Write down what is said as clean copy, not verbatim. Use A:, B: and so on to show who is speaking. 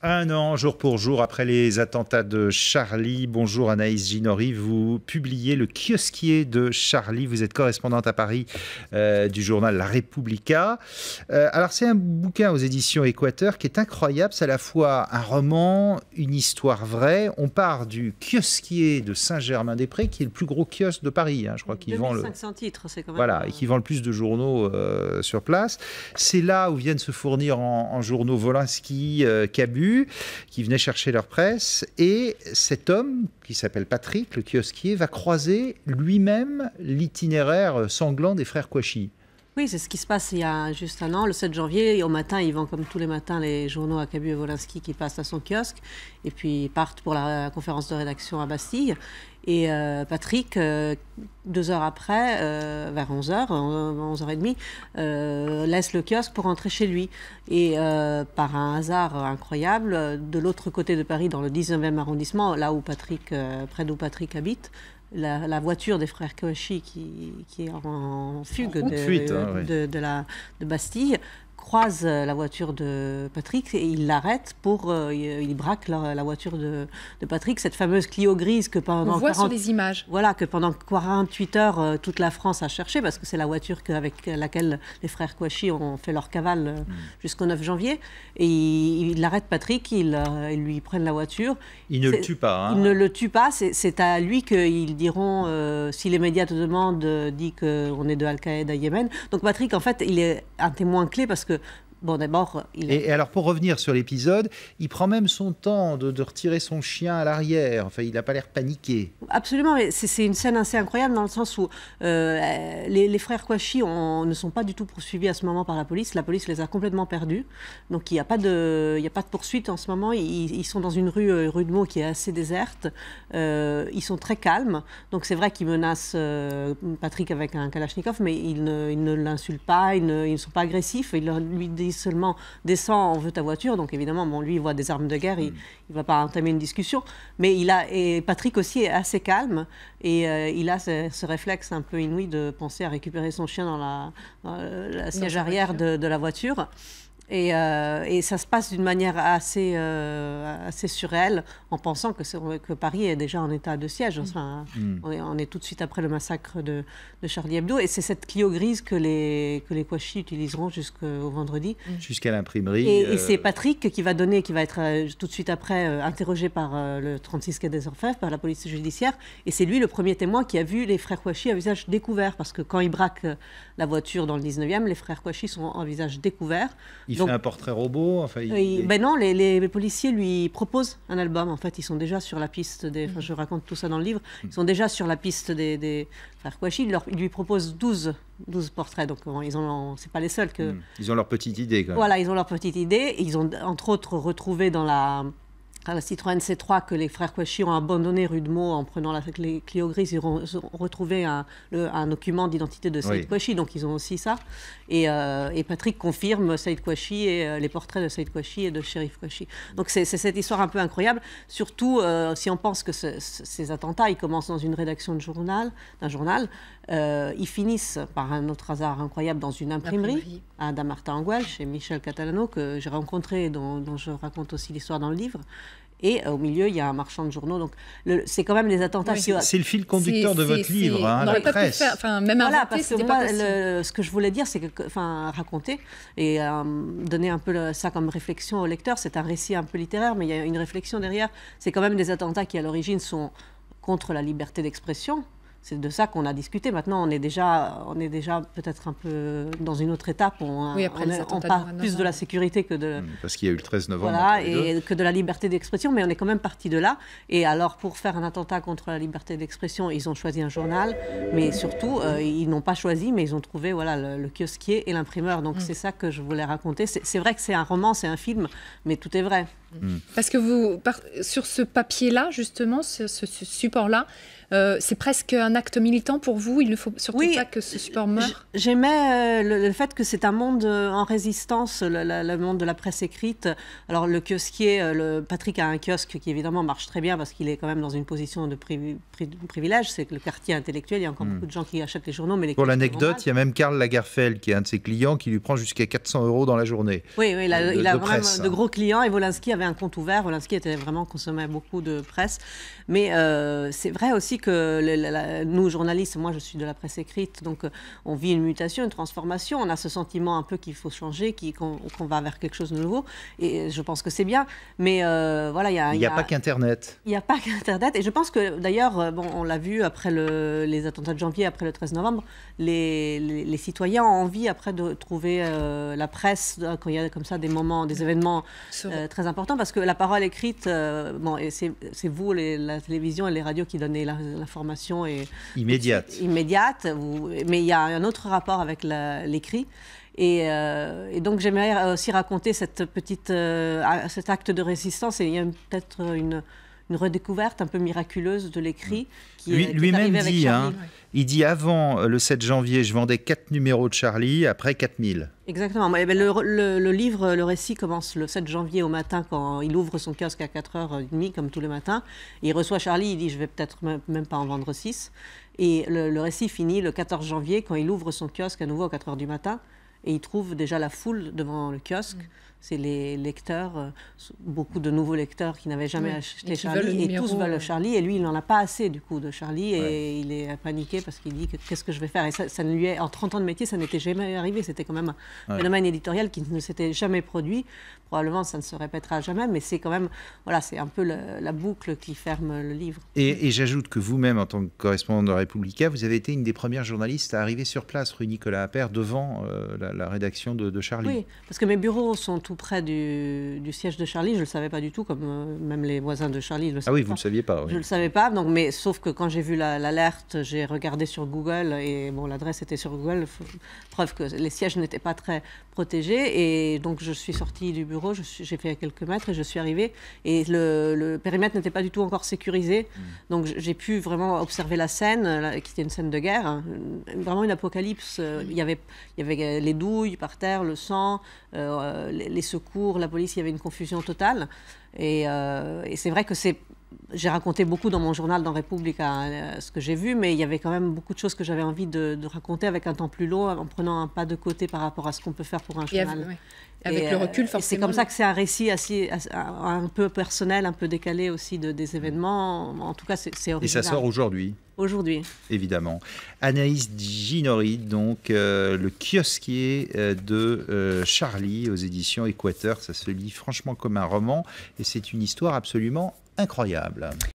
A: Un an, jour pour jour, après les attentats de Charlie. Bonjour Anaïs Ginori, vous publiez Le kiosquier de Charlie. Vous êtes correspondante à Paris du journal La Repubblica. Alors c'est un bouquin aux éditions Équateur qui est incroyable. C'est à la fois un roman, une histoire vraie. On part du kiosquier de Saint-Germain-des-Prés, qui est le plus gros kiosque de Paris. Je crois qu'il vend
B: 2500 titres, c'est quand même...
A: Voilà, et qui vend le plus de journaux sur place. C'est là où viennent se fournir en journaux Wolinski, Cabu, qui venaient chercher leur presse. Et cet homme, qui s'appelle Patrick, le kiosquier, va croiser lui-même l'itinéraire sanglant des frères Kouachi.
B: Oui, c'est ce qui se passe il y a juste un an, le 7 janvier. Et au matin, il vend comme tous les matins les journaux à Cabu et Wolinski qui passent à son kiosque. Et puis ils partent pour la conférence de rédaction à Bastille. Et Patrick, 2 heures après, vers 11h, 11h30, laisse le kiosque pour rentrer chez lui. Et par un hasard incroyable, de l'autre côté de Paris, dans le 19e arrondissement, là où Patrick, près d'où Patrick habite, la voiture des frères Kouachi qui est en fugue de Bastille croise la voiture de Patrick et il l'arrête il braque la voiture de Patrick, cette fameuse Clio grise que pendant
C: on voit sur les images.
B: Voilà, que pendant 48 heures toute la France a cherché parce que c'est la voiture avec laquelle les frères Kouachi ont fait leur cavale jusqu'au 9 janvier. Et il arrête Patrick, ils lui prennent la voiture.
A: Il ne le tue pas.
B: Il ne le tue pas, c'est à lui qu'ils diront si les médias te demandent, dis qu'on est de Al-Qaïda à Yémen. Donc Patrick, en fait, il est un témoin clé parce que bon, d'abord,
A: Et alors, pour revenir sur l'épisode, il prend même son temps de retirer son chien à l'arrière. Enfin, il n'a pas l'air paniqué.
B: Absolument, mais c'est une scène assez incroyable dans le sens où les frères Kouachi ne sont pas du tout poursuivis à ce moment par la police. La police les a complètement perdus. Donc, il n'y a pas de poursuite en ce moment. Ils sont dans une rue de Meaux qui est assez déserte. Ils sont très calmes. Donc, c'est vrai qu'ils menacent Patrick avec un Kalachnikov, mais ils ne l'insultent pas, ils ne sont pas agressifs. Ils lui disent seulement descends, on veut ta voiture. Donc évidemment, lui, il voit des armes de guerre, il ne va pas entamer une discussion. Mais et Patrick aussi est assez calme et il a ce réflexe un peu inouï de penser à récupérer son chien dans la siège arrière de la voiture. Et ça se passe d'une manière assez surréelle, en pensant que Paris est déjà en état de siège. Enfin, on est tout de suite après le massacre de Charlie Hebdo. Et c'est cette Clio grise que les Kouachi utiliseront jusqu'au vendredi.
A: Jusqu'à l'imprimerie.
B: Et c'est Patrick qui va être tout de suite après interrogé par le 36 quai des Orfèvres, par la police judiciaire. Et c'est lui le premier témoin qui a vu les frères Kouachi à visage découvert. Parce que quand ils braquent la voiture dans le 19e, les frères Kouachi sont en visage découvert.
A: Il fait un portrait robot. Enfin,
B: ben non, les policiers lui proposent un album. En fait, ils sont déjà sur la piste enfin, je raconte tout ça dans le livre. Ils sont déjà sur la piste des frères Kouachi. Ils lui proposent 12 portraits. Donc, c'est pas les seuls que...
A: Ils ont leur petite idée, quand même.
B: Voilà, ils ont leur petite idée. Ils ont, entre autres, retrouvé dans la Citroën C3 que les frères Kouachi ont abandonné rue de Meaux en prenant les Clio grises. Ils ont retrouvé un document d'identité de Saïd Kouachi, donc ils ont aussi ça. Et Patrick confirme Saïd Kouachi et les portraits de Saïd Kouachi et de Chérif Kouachi. Donc c'est cette histoire un peu incroyable, surtout si on pense que ces attentats, ils commencent dans une rédaction d'un journal. Ils finissent par un autre hasard incroyable dans une imprimerie à Damartin-Anguel, chez Michel Catalano, que j'ai rencontré et dont je raconte aussi l'histoire dans le livre. Et au milieu, il y a un marchand de journaux. Donc, c'est quand même les attentats.
A: Oui, c'est le fil conducteur de votre livre, la presse.
C: Même
B: voilà, parce que moi, ce que je voulais dire, c'est raconter et donner un peu ça comme réflexion au lecteur. C'est un récit un peu littéraire, mais il y a une réflexion derrière. C'est quand même des attentats qui, à l'origine, sont contre la liberté d'expression. C'est de ça qu'on a discuté. Maintenant, on est déjà peut-être un peu dans une autre étape. On parle plus de la sécurité que de...
A: Parce qu'il y a eu le 13 novembre.
B: Voilà, et que de la liberté d'expression, mais on est quand même parti de là. Et alors, pour faire un attentat contre la liberté d'expression, ils ont choisi un journal, mais surtout, ils n'ont pas choisi, mais ils ont trouvé le kiosquier et l'imprimeur. Donc, c'est ça que je voulais raconter. C'est vrai que c'est un roman, c'est un film, mais tout est vrai.
C: Parce que sur ce papier-là, justement, ce support-là, c'est presque un acte militant pour vous. Il ne faut surtout pas que ce support meure.
B: J'aimais le fait que c'est un monde en résistance, le monde de la presse écrite. Alors le kiosquier, Patrick a un kiosque qui évidemment marche très bien parce qu'il est quand même dans une position de privilège. C'est que le quartier intellectuel, il y a encore beaucoup de gens qui achètent les journaux. Mais
A: pour l'anecdote, il y a même Karl Lagerfeld, qui est un de ses clients, qui lui prend jusqu'à 400 € dans la journée.
B: Oui, il a vraiment de gros clients. Et Wolinski avait un compte ouvert. Wolinski consommait beaucoup de presse. Mais c'est vrai aussi que nous, journalistes, moi je suis de la presse écrite, donc on vit une mutation, une transformation. On a ce sentiment un peu qu'il faut changer, qu'on va vers quelque chose de nouveau. Et je pense que c'est bien. Mais voilà, il n'y a pas
A: qu'Internet.
B: Il n'y a pas qu'Internet. Et je pense que d'ailleurs, on l'a vu après les attentats de janvier, après le 13 novembre, les citoyens ont envie après de trouver la presse quand il y a comme ça des moments, des événements très importants, parce que la parole écrite, et c'est vous, la télévision et les radios qui donnez l'information
A: immédiate.
B: Mais il y a un autre rapport avec l'écrit. Et donc j'aimerais aussi raconter cet acte de résistance. Et il y a peut-être une redécouverte un peu miraculeuse de l'écrit.
A: Lui-même dit, il dit avant le 7 janvier, je vendais 4 numéros de Charlie, après 4000.
B: Exactement. Le livre, le récit commence le 7 janvier au matin quand il ouvre son kiosque à 4h30 comme tous les matins. Il reçoit Charlie, il dit je vais peut-être même pas en vendre 6. Et le récit finit le 14 janvier quand il ouvre son kiosque à nouveau à 4h du matin. Et il trouve déjà la foule devant le kiosque. C'est les lecteurs, beaucoup de nouveaux lecteurs qui n'avaient jamais acheté Charlie. Et tous veulent Charlie. Et lui, il n'en a pas assez du coup de Charlie. Et il est paniqué parce qu'il dit qu'est-ce que je vais faire. Et ça ne lui est, en 30 ans de métier, ça n'était jamais arrivé. C'était quand même un phénomène éditorial qui ne s'était jamais produit. Probablement, ça ne se répétera jamais. Mais c'est quand même, voilà, c'est un peu la boucle qui ferme le livre.
A: Et j'ajoute que vous-même, en tant que correspondant de Republica, vous avez été une des premières journalistes à arriver sur place, rue Nicolas Appert, devant la rédaction de Charlie.
B: Oui, parce que mes bureaux sont tout près du siège de Charlie. Je ne le savais pas du tout, comme même les voisins de Charlie.
A: Vous ne le saviez pas.
B: Je ne le savais pas, mais sauf que quand j'ai vu l'alerte, j'ai regardé sur Google et l'adresse était sur Google, preuve que les sièges n'étaient pas très protégés. Et donc je suis sortie du bureau, j'ai fait quelques mètres et je suis arrivée. Et le périmètre n'était pas du tout encore sécurisé. Donc j'ai pu vraiment observer la scène, qui était une scène de guerre, vraiment une apocalypse. Il y avait les douilles par terre, le sang, les secours, la police, il y avait une confusion totale. Et c'est vrai que j'ai raconté beaucoup dans mon journal dans Republica ce que j'ai vu, mais il y avait quand même beaucoup de choses que j'avais envie de raconter avec un temps plus long, en prenant un pas de côté par rapport à ce qu'on peut faire pour un journal.
C: Avec le recul, forcément.
B: C'est comme ça que c'est un récit un peu personnel, un peu décalé aussi des événements. En tout cas, c'est original.
A: Et ça sort aujourd'hui.
B: Aujourd'hui.
A: Évidemment. Anaïs Ginori, donc le kiosquier de Charlie aux éditions Équateur. Ça se lit franchement comme un roman et c'est une histoire absolument incroyable.